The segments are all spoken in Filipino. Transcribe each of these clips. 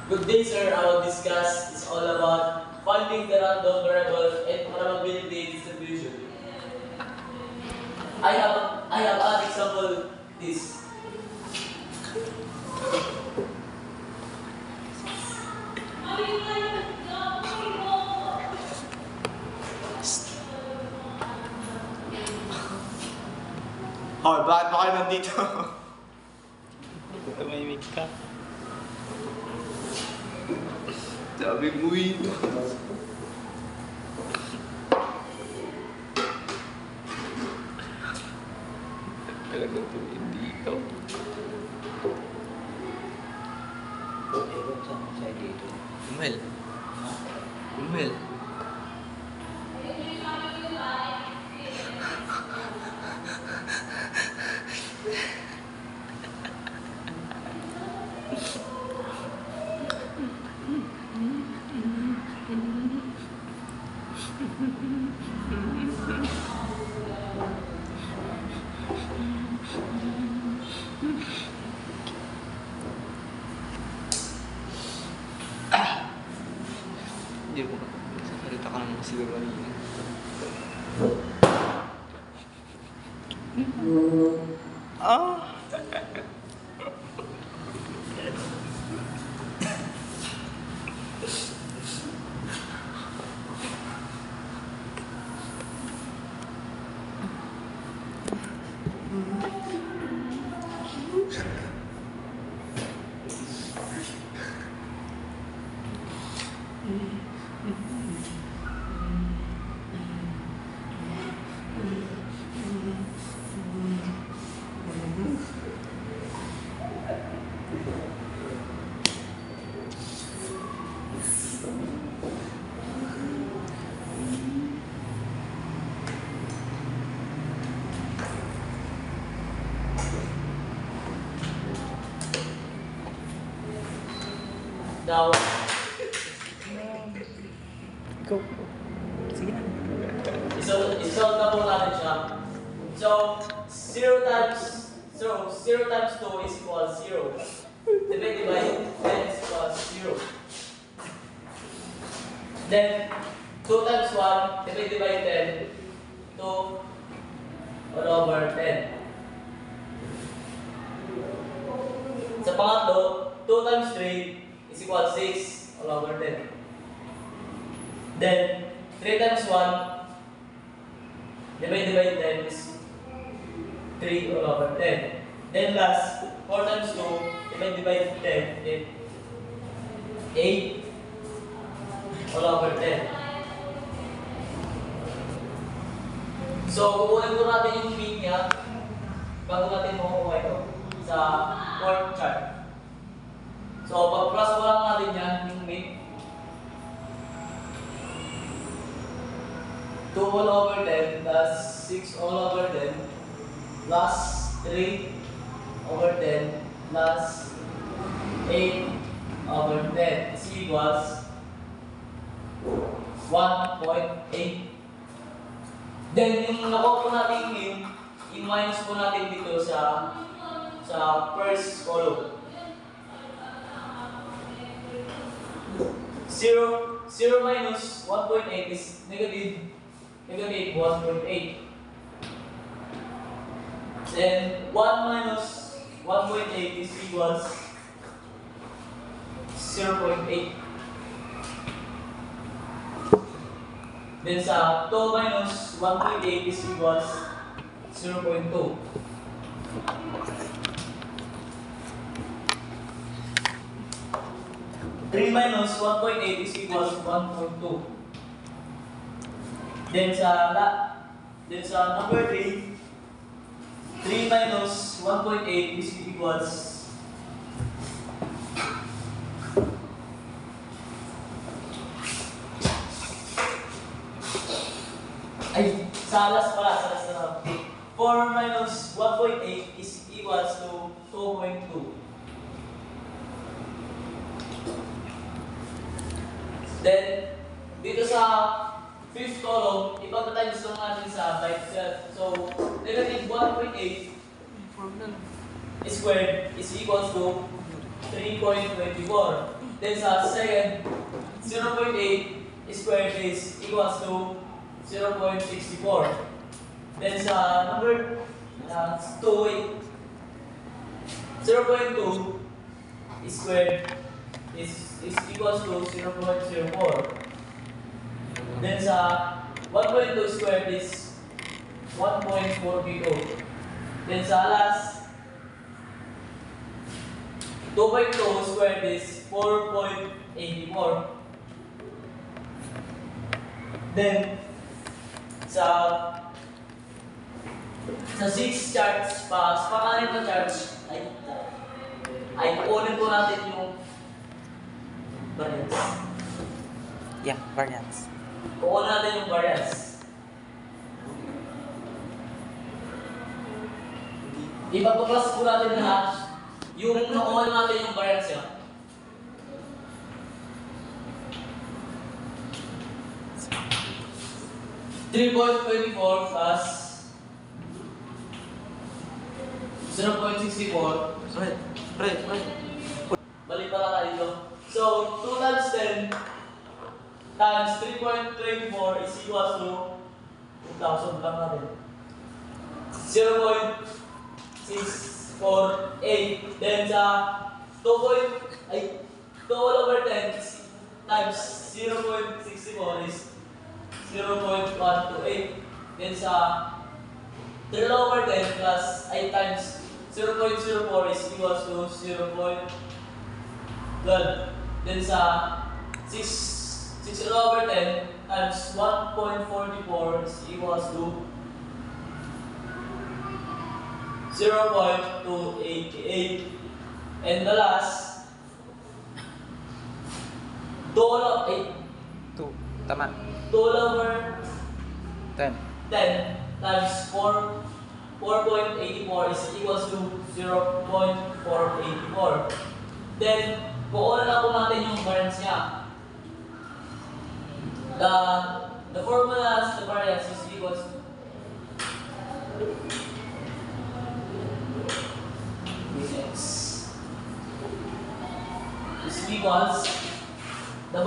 Good day, sir. Our discuss is all about finding the random variable and probability distribution. I have an example this. Hoy, bakit ba kayo nandito? Tumahimik ka. Sabi mo yun. Talaga tumindi ikaw. Ewan saan mo siya dito. Umel. Umel. Hindi mo ka. Sasalita ka naman siguro kanina. Ah! Now, Ikaw. Sige na. isolve na po natin siya. So, 0 times 2 is equal 0. Divided by 10 is equal 0. Then, 2 times 1 divided by 10, 2 all over 10. Sa pangatlo, 2 times 3 is equal 6 all over 10. Then, 3 times 1 divided by 10 is 3 all over 10. Then last, 4 times 2 divided by 10 is 8 all over 10. So, kukunin ko natin yung mean niya bago natin makukuha ito sa fourth chart. So, pag-plus ko lang natin yan, yung mean. 2 all over 10 plus 6 all over 10 plus 3 over 10 plus 8 over 10 is equals 1.8. Then, yung nakuha po natin mean, i-minus po natin dito sa first column. 0 minus 1.8 is negative 1.8. Then 1 minus 1.8 is equals 0.8. Then sa 2 minus 1.8 is equals 0.2. Three minus 1.8 is equals 1.2. Then sa number 3, 3 minus 1.8 is equals sa last na 4 minus 1.8 is equals to 2.2. Then, dito sa fifth column, ipag-times lang natin sa by itself. So, negative 1.8 squared is equals to 3.24. Then sa second, 0.8 squared is equals to 0.64. Then sa number 2, 0.2 squared is equals to 0.04. Then sa 1.2 squared is 1.42. Then sa last, 2.2 squared is 4.84. Then sa 6 charts sa pakanin na charts ay kukunin po natin yung variance. Yeah, variance. Kukunin natin yung variance. Ipagpa-plus po natin lahat yung nakuha natin yung variance niya. $3.24 plus 0.64. Right. Balik pala tayo dito. So, 2 times 10 times 3.24 is equals to 2,000 lang natin. 0.648. Then sa 2 all over 10 times 0.64 is 0.128. Then sa 3 over 10 plus 8 times 0.04 is equals to 0.12. Then sa 6 over 10 times 1.44 is equals to 0.288. And the last, 2 Tama. over 10. 10 times 4.84 is equals to 0.484. Then, kukunan na po natin yung variance niya. The formula as the variance is equals to is equals the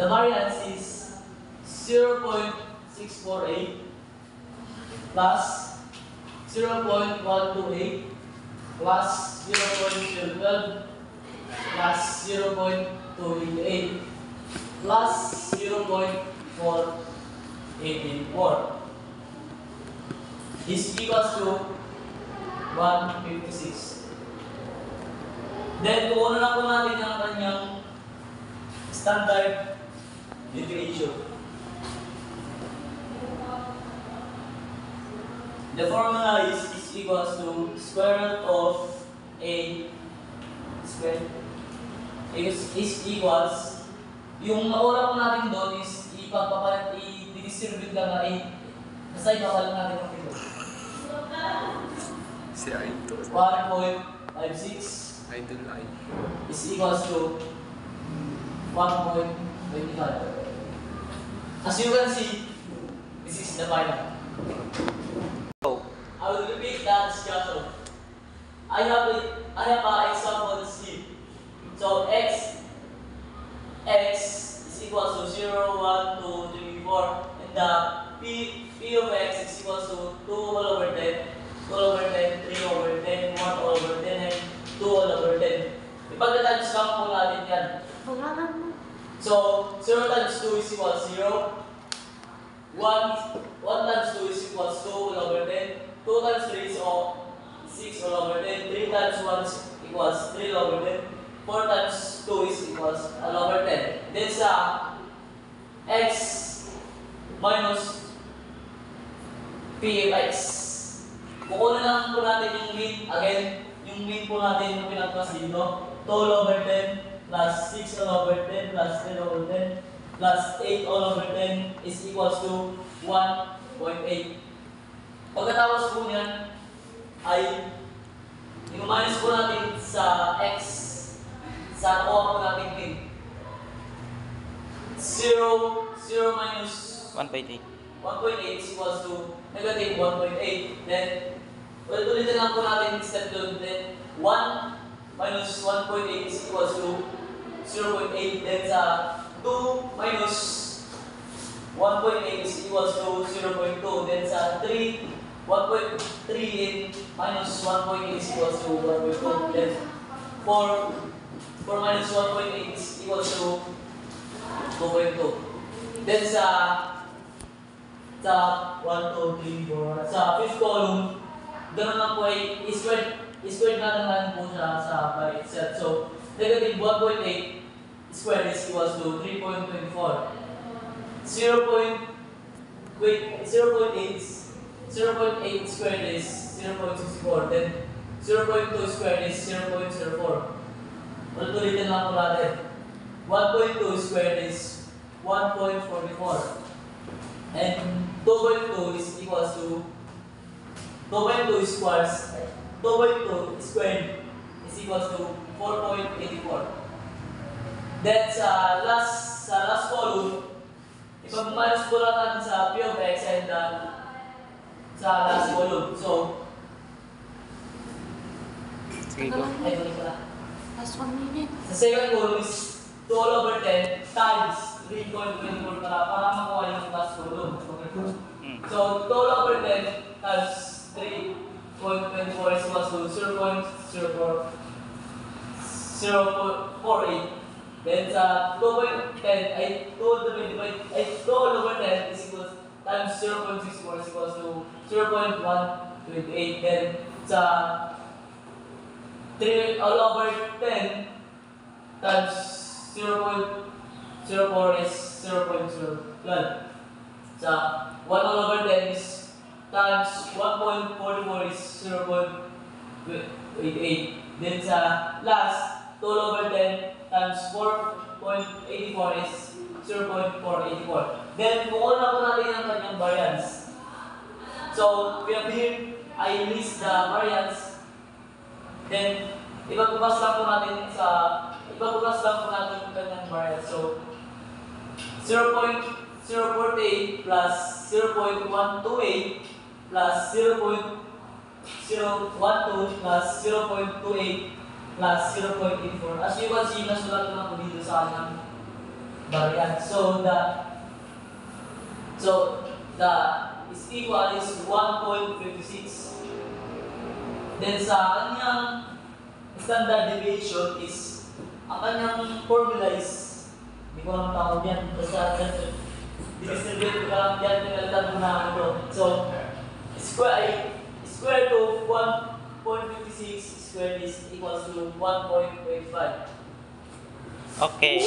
variance is 0.648 plus 0.128 plus 0.12 plus 0.288 plus 0.484 is equals to 156. Then, kukunan na po natin ang kanyang standard deviation. The formula is equals to square root of a square is equals yung naura po natin doon is i-distribute lang na 8 basta ipapalang natin ang kilo. Si Aito. 1.56 Idol ay. is equals to 1.25. As you can see, this is the final. I will repeat that discussion. I have an example C. So x is equals to 0, 1, 2, 3, 4, and the p of x is equals to 2 all over 10, 2 over 10, 3 over 10, 1 all over 10, and 2 all over 10. Ipagtatimes lang po natin yan. So, 0 times 2 is equals 0. 1 times 2 is equals 2 all over 10. 2 times 3 is 6 all over 10. 3 times 1 is equals 3 all over 10. 4 times 2 is equals all over 10. Then sa x minus p of x. Kukunin lang po natin yung mean. Again, yung mean po natin yung pinagpas dito. 2 all over 10 plus 6 all over 10 plus 3 over 10 plus 8 all over 10 is equals to 1.8. Pagkatapos po niyan ay i-minus po natin sa x sa nakuha po natin mean. 0 minus 1.8. 1.8 is equals to negative 1.8. Then, ulit-ulitin lang po natin yung step doon. Then, 1 minus 1.8 is equals to 0.8. Then sa 2 minus 1.8 is equals to 0.2. Then sa 3, 1.3 in minus 1.8 is equals to 1.2. Then 4 minus 1.8 is equals to 2.2. Then sa 1, 2, 3, 4, sa fifth column, ganun lang po ay squared na naman po siya sa by itself. So, negative 1.8 squared is equals to 3.24. 0.8 squared is 0.64. Then 0.2 squared is 0.04. Ulit-ulitin lang po natin. 1.2 squared is 1.44. And 2.2 is equals to 2.2 squared is equals to 4.84. Then sa last column, ipag-minus po lang natin sa P of X and sa last column. So, Sige go. ay balik pala. Last 1 minute. Sa second column is 2 all over 10 times 3.24 para makuha yung last column. So, 2 all over 10 times 3.24 is equals to 0.048. Then sa 2.10 ay 2 all over 10 is equals times 0.64 is equals to 0.128. Then sa 3 all over 10 times 0.04 is 0.012. Sa 1 all over 10 is times 1.44 is 0.88. Then sa last, 2 all over 10 times 4.84 is 0.484. Then, kukuha na po natin ang kanyang variance. So, we have here, I list the variance. Then, ipagbukas lang po natin yung kanyang variance. So, 0.048 plus 0.128 plus 0.012 plus 0.28 plus 0.84. As you can see, nasulat ko na po dito sa kanyang variance. So, the is equal is 1.56. Then sa kanyang standard deviation is, ang kanyang formula is, hindi ko lang tawag yan, basta distribute ko lang yan, pinalitan ko na ito. So, square to 1.56 squared is equals to 1.25. Okay.